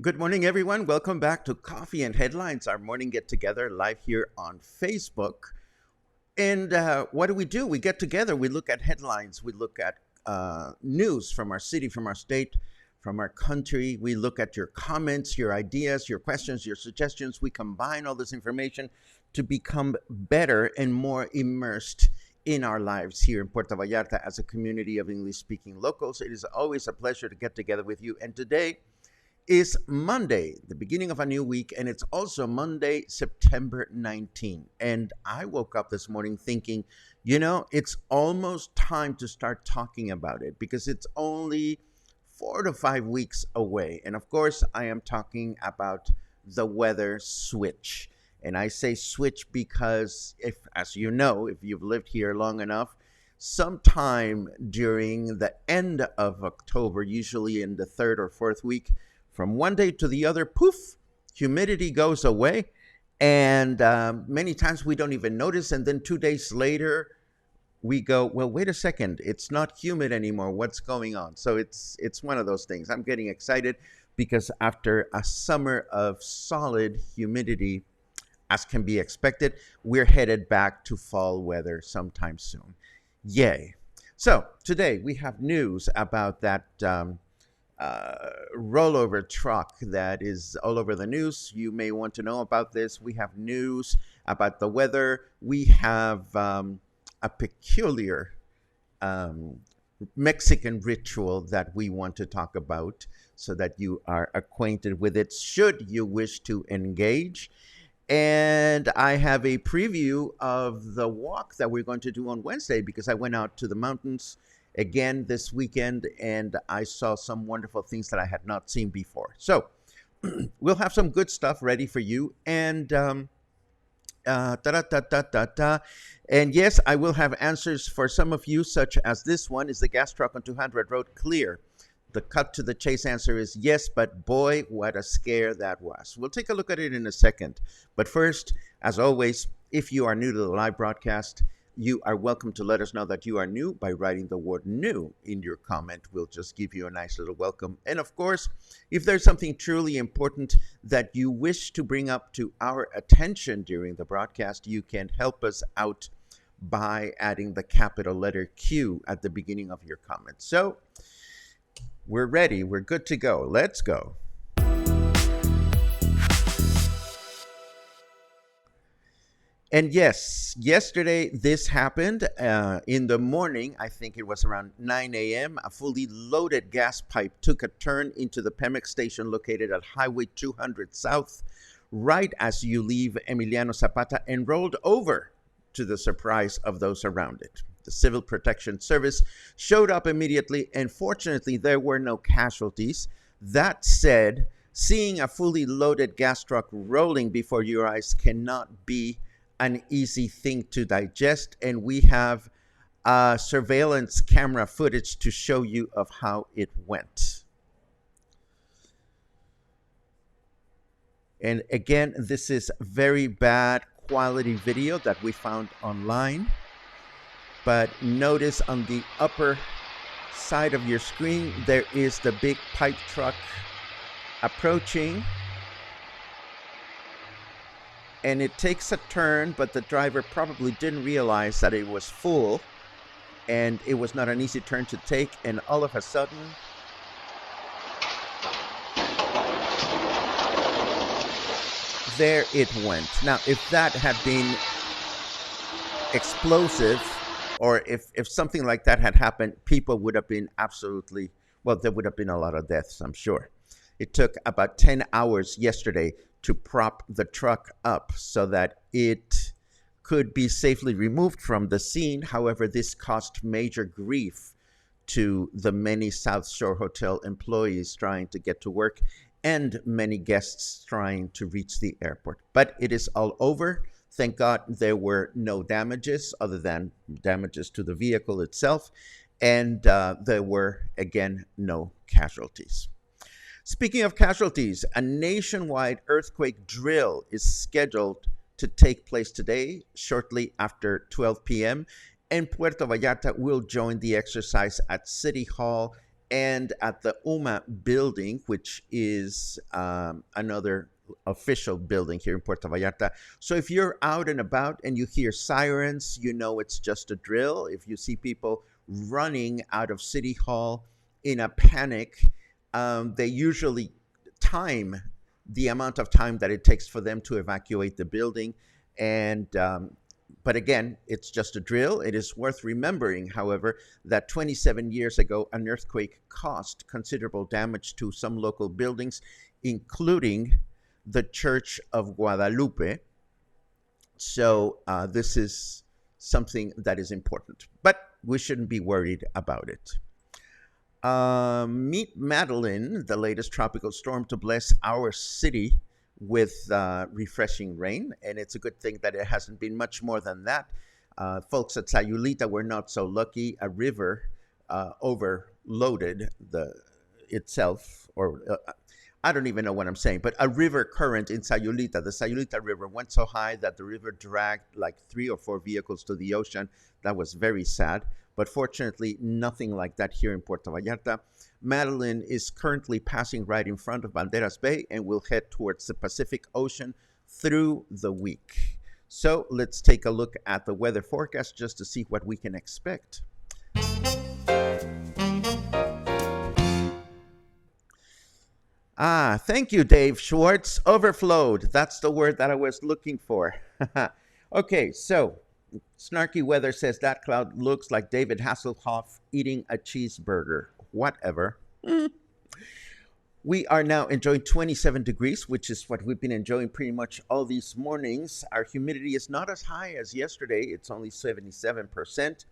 Good morning, everyone. Welcome back to Coffee and Headlines, our morning get together live here on Facebook. And what do? We get together, we look at headlines, we look at news from our city, from our state, from our country. We look at your comments, your ideas, your questions, your suggestions. We combine all this information to become better and more immersed in our lives here in Puerto Vallarta as a community of English-speaking locals. It is always a pleasure to get together with you. And today is Monday, the beginning of a new week, and it's also Monday, September 19. And I woke up this morning thinking, it's almost time to start talking about it because it's only 4 to 5 weeks away. And of course, I am talking about the weather switch. And I say switch because if you've lived here long enough, sometime during the end of October, usually in the 3rd or 4th week, from one day to the other, poof, humidity goes away. And many times we don't even notice. And then 2 days later, we go, well, wait a second, it's not humid anymore. What's going on? So it's one of those things. I'm getting excited because after a summer of solid humidity, as can be expected, we're headed back to fall weather sometime soon. Yay. So today we have news about that rollover truck that is all over the news. You may want to know about this. We have news about the weather. We have a peculiar Mexican ritual that we want to talk about so that you are acquainted with it should you wish to engage. And I have a preview of the walk that we're going to do on Wednesday because I went out to the mountains again this weekend, and I saw some wonderful things that I had not seen before. So we'll have some good stuff ready for you. And and yes, I will have answers for some of you, such as this one: is the gas truck on 200 road clear? The cut to the chase answer is yes, but boy, what a scare that was. We'll take a look at it in a second. But first, as always, if you are new to the live broadcast, you are welcome to let us know that you are new by writing the word new in your comment. We'll just give you a nice little welcome. And of course, if there's something truly important that you wish to bring up to our attention during the broadcast, you can help us out by adding the capital letter Q at the beginning of your comment. So we're ready. We're good to go. Let's go. And yes, yesterday this happened. In the morning, I think it was around 9 a.m., a fully loaded gas pipe took a turn into the Pemex station located at Highway 200 South, right as you leave Emiliano Zapata, and rolled over to the surprise of those around it. The Civil Protection Service showed up immediately, and fortunately, there were no casualties. That said, seeing a fully loaded gas truck rolling before your eyes cannot be an easy thing to digest, and we have surveillance camera footage to show you of how it went. And again, this is very bad quality video that we found online. But notice on the upper side of your screen, there is the big pipe truck approaching. And it takes a turn, but the driver probably didn't realize that it was full. And it was not an easy turn to take. And all of a sudden, there it went. Now, if that had been explosive, or if something like that had happened, people would have been absolutely, well, there would have been a lot of deaths, I'm sure. It took about 10 hours yesterday to prop the truck up so that it could be safely removed from the scene. However, this caused major grief to the many South Shore Hotel employees trying to get to work and many guests trying to reach the airport. But it is all over. Thank God there were no damages other than damages to the vehicle itself. And there were, again, no casualties. Speaking of casualties, a nationwide earthquake drill is scheduled to take place today, shortly after 12 p.m. And Puerto Vallarta will join the exercise at City Hall and at the UMA building, which is another official building here in Puerto Vallarta. So if you're out and about and you hear sirens, you know it's just a drill. If you see people running out of City Hall in a panic, they usually time the amount of time that it takes for them to evacuate the building. And but again, it's just a drill. It is worth remembering, however, that 27 years ago, an earthquake caused considerable damage to some local buildings, including the Church of Guadalupe. So this is something that is important, but we shouldn't be worried about it. Meet Madeleine, the latest tropical storm to bless our city with refreshing rain. And it's a good thing that it hasn't been much more than that. Folks at Sayulita were not so lucky. A river overloaded itself, or I don't even know what I'm saying, but a river current in Sayulita, the Sayulita River, went so high that the river dragged like 3 or 4 vehicles to the ocean. That was very sad. But fortunately, nothing like that here in Puerto Vallarta. Madeleine is currently passing right in front of Banderas Bay and will head towards the Pacific Ocean through the week. So let's take a look at the weather forecast just to see what we can expect. Thank you, Dave Schwartz. Overflowed. That's the word that I was looking for. Okay, so Snarky Weather says that cloud looks like David Hasselhoff eating a cheeseburger. Whatever. We are now enjoying 27 degrees, which is what we've been enjoying pretty much all these mornings. Our humidity is not as high as yesterday. It's only 77%.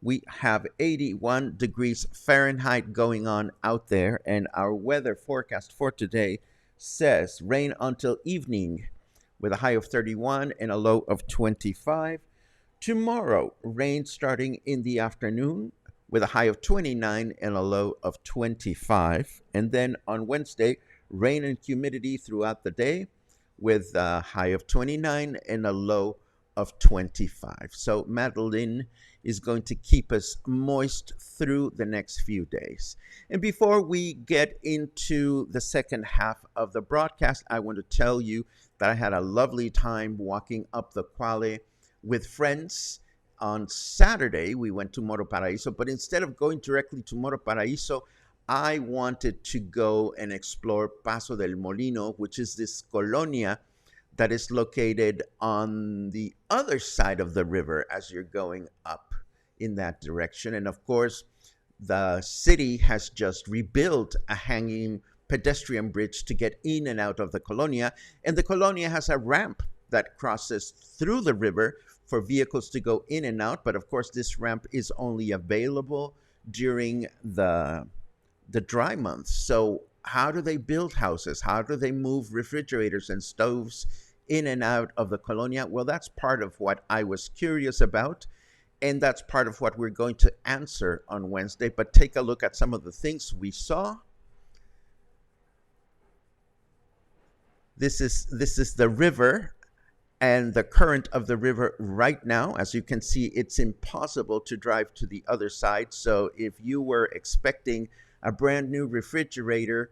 We have 81 degrees Fahrenheit going on out there, and our weather forecast for today says rain until evening with a high of 31 and a low of 25. Tomorrow, rain starting in the afternoon with a high of 29 and a low of 25. And then on Wednesday, rain and humidity throughout the day with a high of 29 and a low of 25. So Madeleine is going to keep us moist through the next few days. And before we get into the second half of the broadcast, I want to tell you that I had a lovely time walking up the Quale with friends. On Saturday, we went to Moro Paraíso, but instead of going directly to Moro Paraíso, I wanted to go and explore Paso del Molino, which is this colonia that is located on the other side of the river as you're going up in that direction. And of course, the city has just rebuilt a hanging pedestrian bridge to get in and out of the colonia. And the colonia has a ramp that crosses through the river for vehicles to go in and out. But of course, this ramp is only available during the dry months. So how do they build houses? How do they move refrigerators and stoves in and out of the colonia? Well, that's part of what I was curious about. And that's part of what we're going to answer on Wednesday. But take a look at some of the things we saw. This is the river and the current of the river right now. As you can see, it's impossible to drive to the other side. So if you were expecting a brand new refrigerator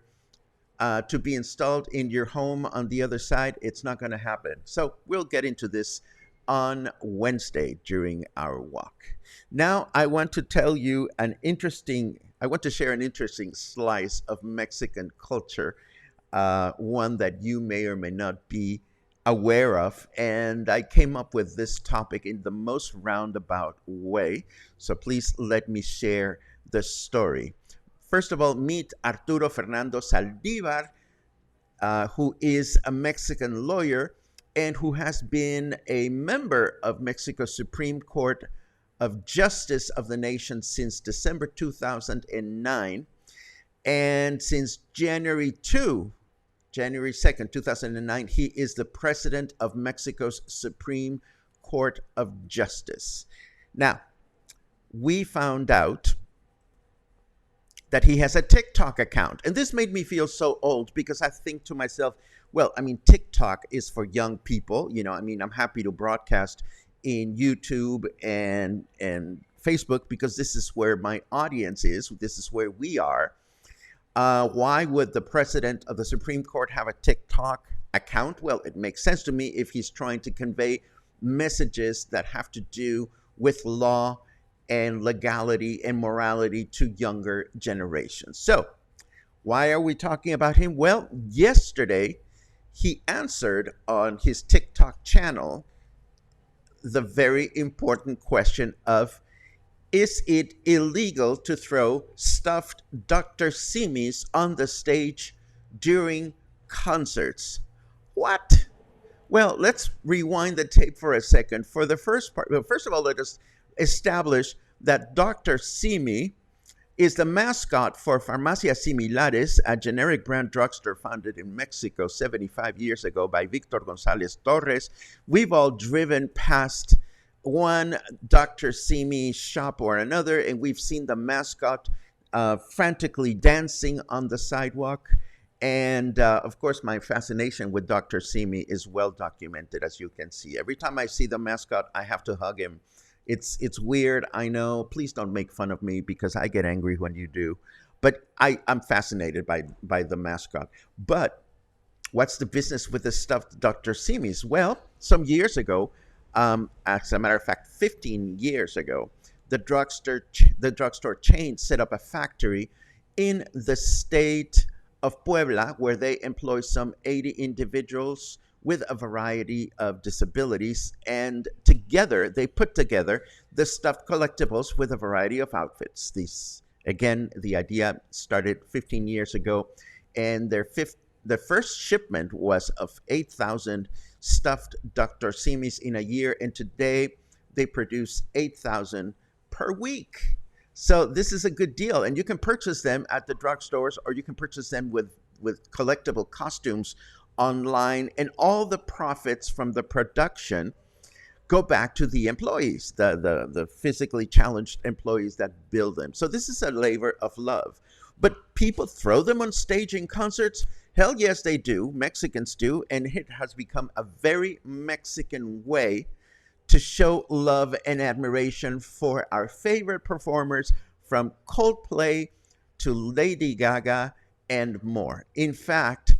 to be installed in your home on the other side, it's not going to happen. So we'll get into this on Wednesday during our walk. Now, I want to share an interesting slice of Mexican culture, one that you may or may not be aware of. And I came up with this topic in the most roundabout way. So please let me share the story. First of all, meet Arturo Fernando Saldivar, who is a Mexican lawyer and who has been a member of Mexico's Supreme Court of Justice of the nation since December 2009. And since January 2nd, 2009, he is the president of Mexico's Supreme Court of Justice. Now, we found out that he has a TikTok account. And this made me feel so old because I think to myself, well, I mean, TikTok is for young people. I'm happy to broadcast in YouTube and Facebook because this is where my audience is. This is where we are. Why would the president of the Supreme Court have a TikTok account? Well, it makes sense to me if he's trying to convey messages that have to do with law and legality and morality to younger generations. So, why are we talking about him? Well, yesterday he answered on his TikTok channel the very important question of, is it illegal to throw stuffed Dr. Simis on the stage during concerts? What? Well, let's rewind the tape for a second. For the first part, well, first of all, let us establish that Dr. Simi is the mascot for Farmacias Similares, a generic brand drugstore founded in Mexico 75 years ago by Victor Gonzalez Torres. We've all driven past one Dr. Simi shop or another, and we've seen the mascot frantically dancing on the sidewalk. And of course, my fascination with Dr. Simi is well documented, as you can see. Every time I see the mascot, I have to hug him. It's weird, I know. Please don't make fun of me because I get angry when you do. But I'm fascinated by the mascot. But what's the business with the stuffed Dr. Simis? Well, some years ago, as a matter of fact, 15 years ago, the drugstore chain set up a factory in the state of Puebla where they employ some 80 individuals with a variety of disabilities, and together they put together the stuffed collectibles with a variety of outfits. The idea started 15 years ago, and the first shipment was of 8,000 stuffed Dr. Simis in a year, and today they produce 8,000 per week. So this is a good deal, and you can purchase them at the drugstores, or you can purchase them with collectible costumes online, and all the profits from the production go back to the employees, the physically challenged employees that build them. So this is a labor of love. But people throw them on stage in concerts? Hell yes, they do. Mexicans do. And it has become a very Mexican way to show love and admiration for our favorite performers, from Coldplay to Lady Gaga and more. In fact,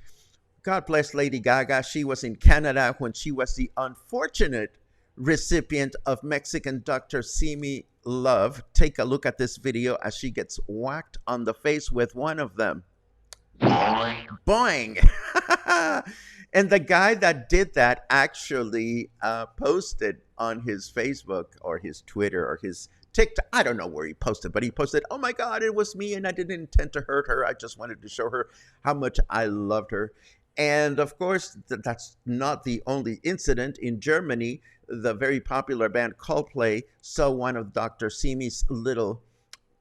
God bless Lady Gaga. She was in Canada when she was the unfortunate recipient of Mexican Dr. Simi love. Take a look at this video as she gets whacked on the face with one of them. Boing! And the guy that did that actually posted on his Facebook or his Twitter or his TikTok. I don't know where he posted, but he posted, "Oh my God, it was me and I didn't intend to hurt her. I just wanted to show her how much I loved her." And of course, that's not the only incident. In Germany, the very popular band Coldplay saw one of Dr. Simi's little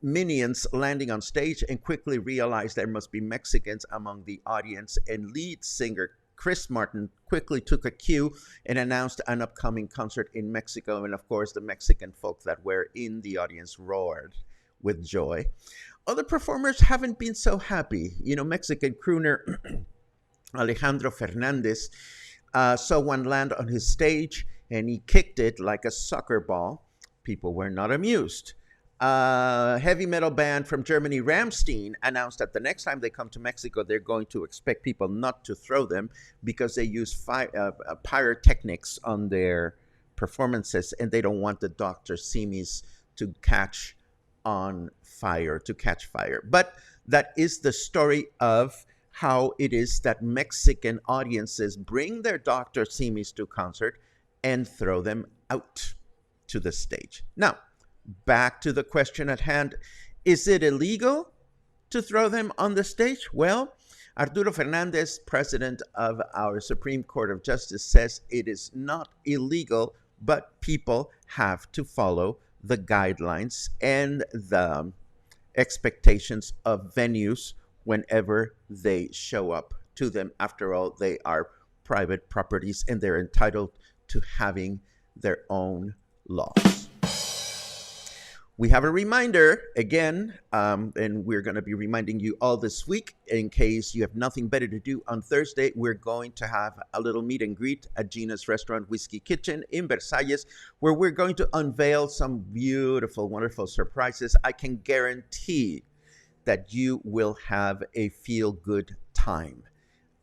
minions landing on stage and quickly realized there must be Mexicans among the audience. And lead singer Chris Martin quickly took a cue and announced an upcoming concert in Mexico. And of course, the Mexican folk that were in the audience roared with joy. Other performers haven't been so happy. Mexican crooner Alejandro Fernandez, saw one land on his stage and he kicked it like a soccer ball. People were not amused. Heavy metal band from Germany, Ramstein, announced that the next time they come to Mexico, they're going to expect people not to throw them because they use pyrotechnics on their performances and they don't want the Dr. Simis to catch fire. But that is the story of how it is that Mexican audiences bring their Dr. Simis to concert and throw them out to the stage. Now, back to the question at hand. Is it illegal to throw them on the stage? Well, Arturo Fernandez, president of our Supreme Court of Justice, says it is not illegal, but people have to follow the guidelines and the expectations of venues whenever they show up to them. After all, they are private properties and they're entitled to having their own laws. We have a reminder again, and we're going to be reminding you all this week in case you have nothing better to do. On Thursday, we're going to have a little meet and greet at Gina's Restaurant Whiskey Kitchen in Versalles, where we're going to unveil some beautiful, wonderful surprises. I can guarantee that you will have a feel-good time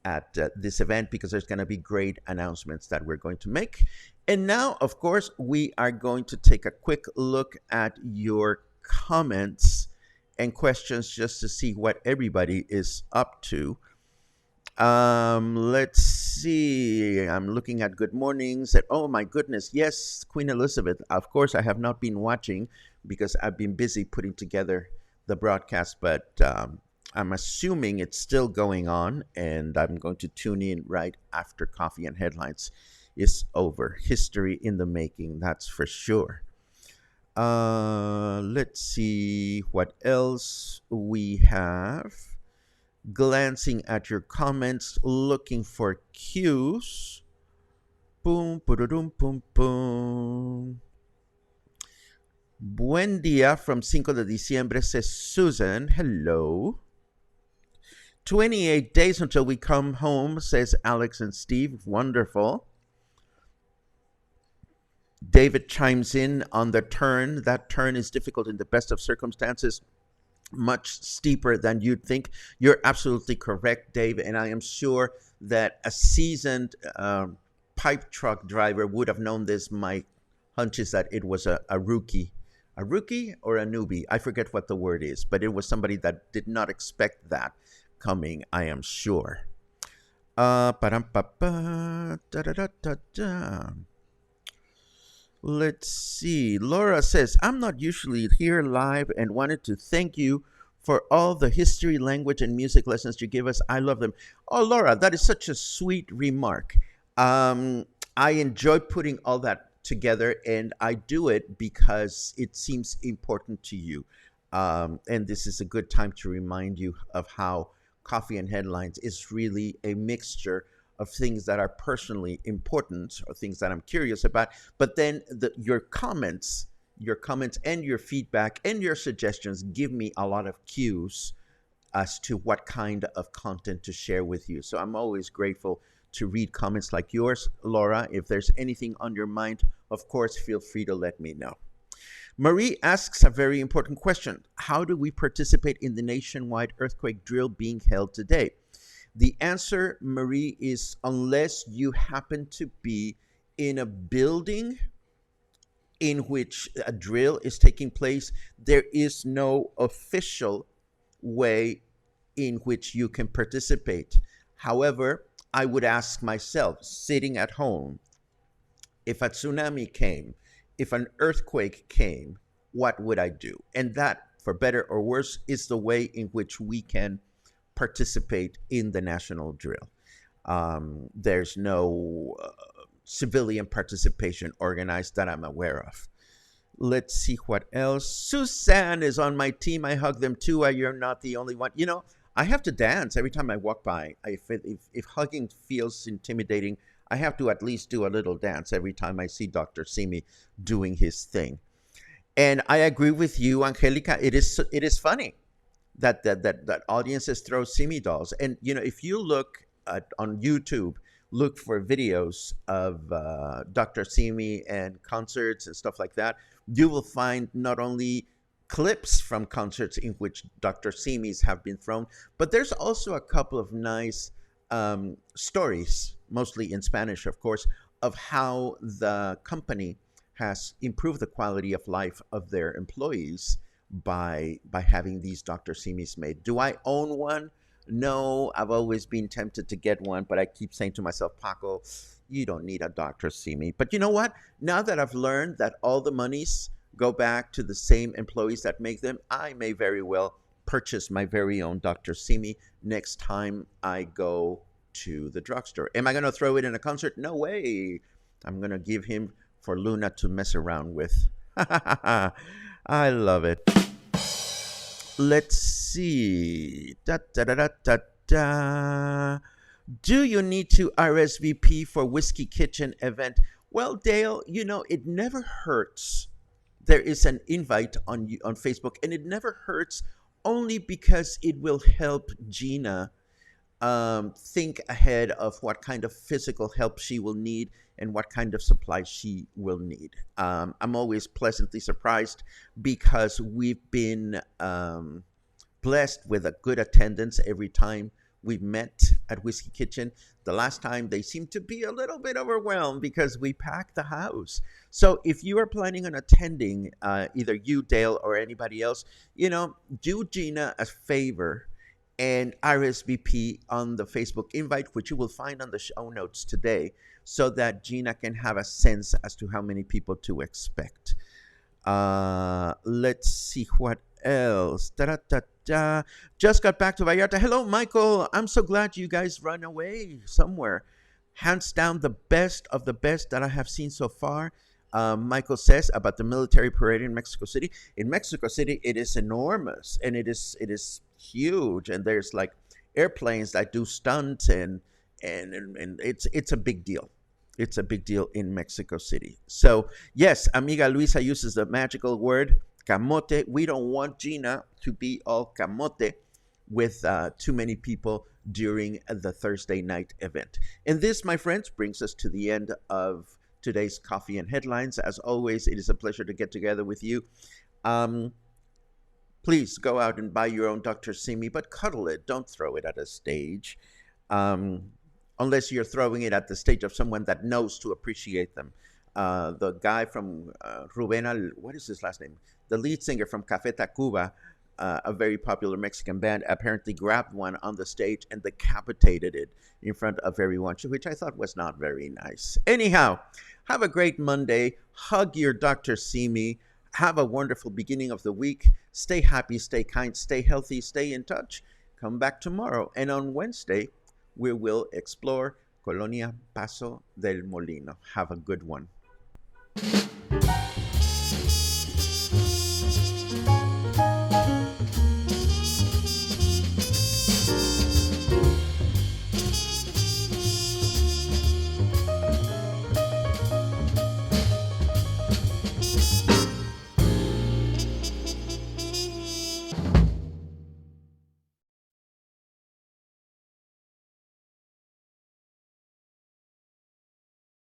at this event because there's going to be great announcements that we're going to make. And now, of course, we are going to take a quick look at your comments and questions just to see what everybody is up to. Let's see. I'm looking at good mornings. And, oh, my goodness. Yes, Queen Elizabeth. Of course, I have not been watching because I've been busy putting together the broadcast, but I'm assuming it's still going on, and I'm going to tune in right after Coffee and Headlines is over. History in the making, that's for sure. Let's see what else we have. Glancing at your comments, looking for cues. Boom, boom, boom, boom. Buen día from Cinco de Diciembre, says Susan. Hello. 28 days until we come home, says Alex and Steve. Wonderful. David chimes in on the turn. That turn is difficult in the best of circumstances, much steeper than you'd think. You're absolutely correct, Dave, and I am sure that a seasoned pipe truck driver would have known this. My hunch is that it was a rookie. A rookie or a newbie? I forget what the word is, but it was somebody that did not expect that coming, I am sure. Let's see. Laura says, I'm not usually here live and wanted to thank you for all the history, language, and music lessons you give us. I love them. Oh, Laura, that is such a sweet remark. I enjoy putting all that together, and I do it because it seems important to you. And this is a good time to remind you of how Coffee and Headlines is really a mixture of things that are personally important or things that I'm curious about, but then your comments and your feedback and your suggestions give me a lot of cues as to what kind of content to share with you. So I'm always grateful to read comments like yours, Laura. If there's anything on your mind, of course, feel free to let me know. Marie asks a very important question. How do we participate in the nationwide earthquake drill being held today? The answer, Marie, is unless you happen to be in a building in which a drill is taking place, there is no official way in which you can participate. However, I would ask myself, sitting at home, if a tsunami came, if an earthquake came, what would I do? And that, for better or worse, is the way in which we can participate in the national drill. There's no civilian participation organized that I'm aware of. Let's see what else. Suzanne is on my team. I hug them too. You're not the only one. You know, I have to dance every time I walk by. If hugging feels intimidating, I have to at least do a little dance every time I see Dr. Simi doing his thing. And I agree with you, Angelica. It is funny that audiences throw Simi dolls. And, you know, if you look on YouTube, look for videos of Dr. Simi and concerts and stuff like that, you will find not only clips from concerts in which Dr. Simis have been thrown, but there's also a couple of nice stories, mostly in Spanish, of course, of how the company has improved the quality of life of their employees by having these Dr. Simis made. Do I own one? No, I've always been tempted to get one, but I keep saying to myself, Paco, you don't need a Dr. Simi. But you know what? Now that I've learned that all the monies go back to the same employees that make them, I may very well purchase my very own Dr. Simi next time I go to the drugstore. Am I going to throw it in a concert? No way. I'm going to give him for Luna to mess around with. I love it. Let's see. Da, da, da, da, da, da. Do you need to RSVP for Whiskey Kitchen event? Well, Dale, it never hurts. There is an invite on Facebook, and it never hurts only because it will help Gina think ahead of what kind of physical help she will need and what kind of supplies she will need. I'm always pleasantly surprised because we've been blessed with a good attendance every time we've met at Whiskey Kitchen. The last time they seemed to be a little bit overwhelmed because we packed the house. So if you are planning on attending, either you, Dale, or anybody else, do Gina a favor and RSVP on the Facebook invite, which you will find on the show notes today, so that Gina can have a sense as to how many people to expect. Let's see what else. Da-da-da-da. Just got back to Vallarta. Hello, Michael. I'm so glad you guys run away somewhere. Hands down, the best of the best that I have seen so far. Michael says about the military parade in Mexico City. In Mexico City, it is enormous and it is huge. And there's like airplanes that do stunts and it's a big deal. It's a big deal in Mexico City. So yes, Amiga Luisa uses the magical word camote. We don't want Gina to be all camote with too many people during the Thursday night event. And this, my friends, brings us to the end of today's Coffee and Headlines. As always, it is a pleasure to get together with you. Please go out and buy your own Dr. Simi, but cuddle it. Don't throw it at a stage. Unless you're throwing it at the stage of someone that knows to appreciate them. The guy from Ruben, what is his last name? The lead singer from Café Tacuba, a very popular Mexican band, apparently grabbed one on the stage and decapitated it in front of everyone, which I thought was not very nice. Anyhow, have a great Monday. Hug your Dr. Simi. Have a wonderful beginning of the week. Stay happy, stay kind, stay healthy, stay in touch. Come back tomorrow. And on Wednesday, we will explore Colonia Paso del Molino. Have a good one.